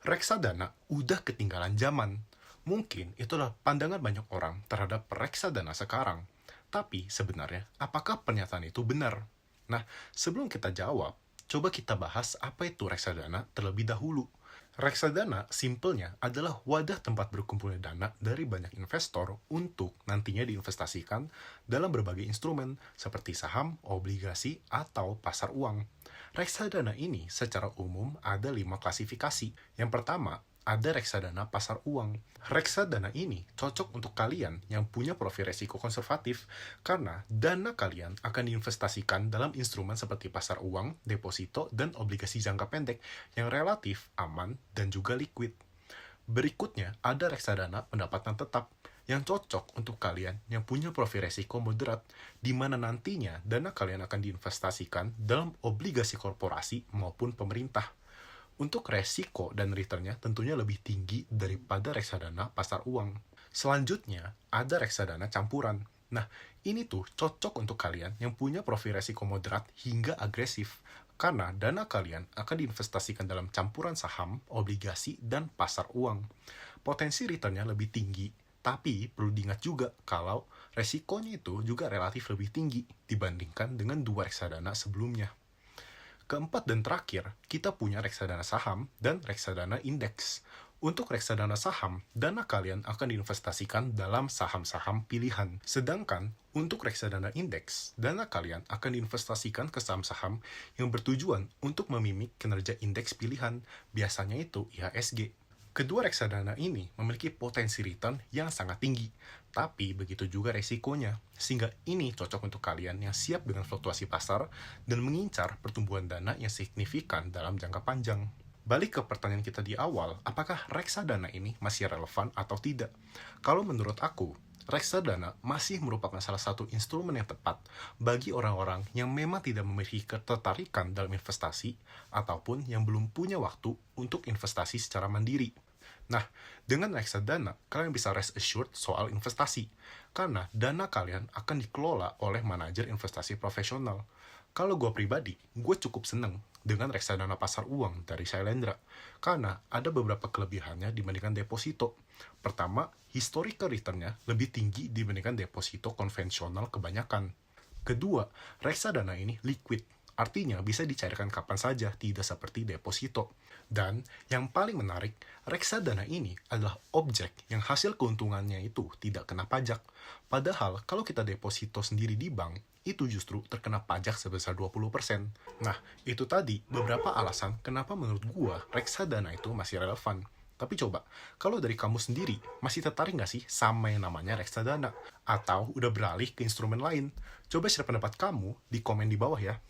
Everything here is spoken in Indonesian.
Reksadana udah ketinggalan zaman. Mungkin itulah pandangan banyak orang terhadap reksadana sekarang. Tapi sebenarnya, apakah pernyataan itu benar? Nah, sebelum kita jawab, coba kita bahas apa itu reksadana terlebih dahulu. Reksadana simpelnya adalah wadah tempat berkumpulnya dana dari banyak investor untuk nantinya diinvestasikan dalam berbagai instrumen seperti saham, obligasi, atau pasar uang. Reksadana ini secara umum ada 5 klasifikasi. Yang pertama, ada reksadana pasar uang. Reksadana ini cocok untuk kalian yang punya profil resiko konservatif karena dana kalian akan diinvestasikan dalam instrumen seperti pasar uang, deposito, dan obligasi jangka pendek yang relatif aman dan juga liquid. Berikutnya, ada reksadana pendapatan tetap yang cocok untuk kalian yang punya profil resiko moderat, di mana nantinya dana kalian akan diinvestasikan dalam obligasi korporasi maupun pemerintah. Untuk resiko dan returnnya tentunya lebih tinggi daripada reksadana pasar uang. Selanjutnya, ada reksadana campuran. Nah, ini tuh cocok untuk kalian yang punya profil resiko moderat hingga agresif, karena dana kalian akan diinvestasikan dalam campuran saham, obligasi, dan pasar uang. Potensi returnnya lebih tinggi, tapi perlu diingat juga kalau resikonya itu juga relatif lebih tinggi dibandingkan dengan dua reksadana sebelumnya. Keempat dan terakhir, kita punya reksadana saham dan reksadana indeks. Untuk reksadana saham, dana kalian akan diinvestasikan dalam saham-saham pilihan. Sedangkan untuk reksadana indeks, dana kalian akan diinvestasikan ke saham-saham yang bertujuan untuk memimik kinerja indeks pilihan, biasanya itu IHSG. Kedua reksadana ini memiliki potensi return yang sangat tinggi, tapi begitu juga resikonya, sehingga ini cocok untuk kalian yang siap dengan fluktuasi pasar dan mengincar pertumbuhan dana yang signifikan dalam jangka panjang. Balik ke pertanyaan kita di awal, apakah reksadana ini masih relevan atau tidak? Kalau menurut aku, reksadana masih merupakan salah satu instrumen yang tepat bagi orang-orang yang memang tidak memiliki ketertarikan dalam investasi ataupun yang belum punya waktu untuk investasi secara mandiri. Nah, dengan reksadana, kalian bisa rest assured soal investasi, karena dana kalian akan dikelola oleh manajer investasi profesional. Kalau gue pribadi, gue cukup seneng dengan reksadana pasar uang dari Shailendra, karena ada beberapa kelebihannya dibandingkan deposito. Pertama, historical returnnya lebih tinggi dibandingkan deposito konvensional kebanyakan. Kedua, reksadana ini liquid, artinya bisa dicairkan kapan saja, tidak seperti deposito. Dan yang paling menarik, reksadana ini adalah objek yang hasil keuntungannya itu tidak kena pajak. Padahal kalau kita deposito sendiri di bank, itu justru terkena pajak sebesar 20%. Nah, itu tadi beberapa alasan kenapa menurut gua reksadana itu masih relevan. Tapi coba, kalau dari kamu sendiri, masih tertarik nggak sih sama yang namanya reksadana? Atau udah beralih ke instrumen lain? Coba share pendapat kamu di komen di bawah ya.